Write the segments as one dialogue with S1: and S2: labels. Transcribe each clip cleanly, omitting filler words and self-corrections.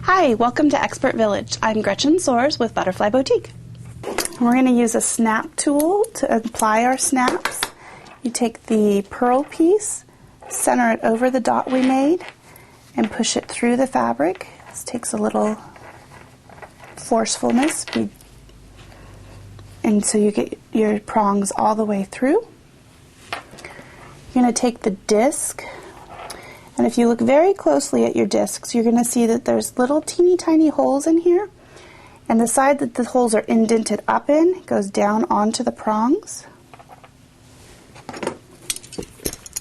S1: Hi, welcome to Expert Village. I'm Gretchen Soares with Butterfly Boutique. We're going to use a snap tool to apply our snaps. You take the pearl piece, center it over the dot we made, and push it through the fabric. This takes a little forcefulness, and so you get your prongs all the way through. You're going to take the disc, and if you look very closely at your discs, you're going to see that there's little teeny tiny holes in here, and the side that the holes are indented up in goes down onto the prongs.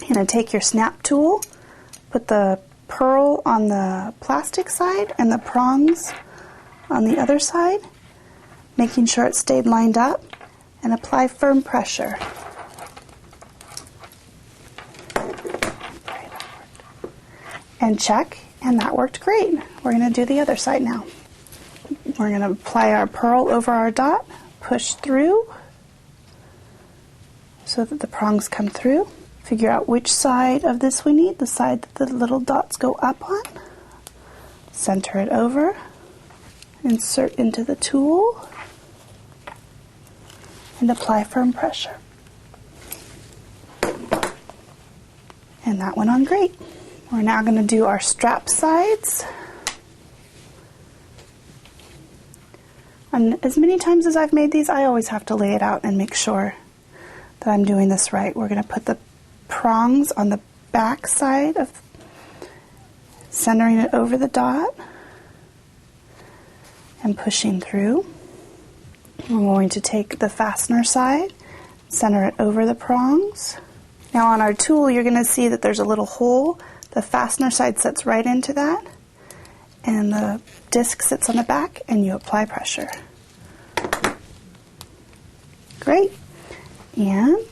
S1: You're going to take your snap tool, put the pearl on the plastic side and the prongs on the other side, making sure it stayed lined up, and apply firm pressure. And check, and that worked great. We're going to do the other side now. We're going to apply our pearl over our dot, push through so that the prongs come through. Figure out which side of this we need, the side that the little dots go up on. Center it over, insert into the tool, and apply firm pressure. And that went on great. We're now going to do our strap sides. And as many times as I've made these, I always have to lay it out and make sure that I'm doing this right. We're going to put the prongs on the back side of centering it over the dot and pushing through. We're going to take the fastener side, center it over the prongs. Now on our tool, you're going to see that there's a little hole. The fastener side sets right into that, and the disc sits on the back, and you apply pressure. Great. And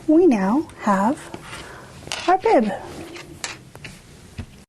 S1: we now have our bib.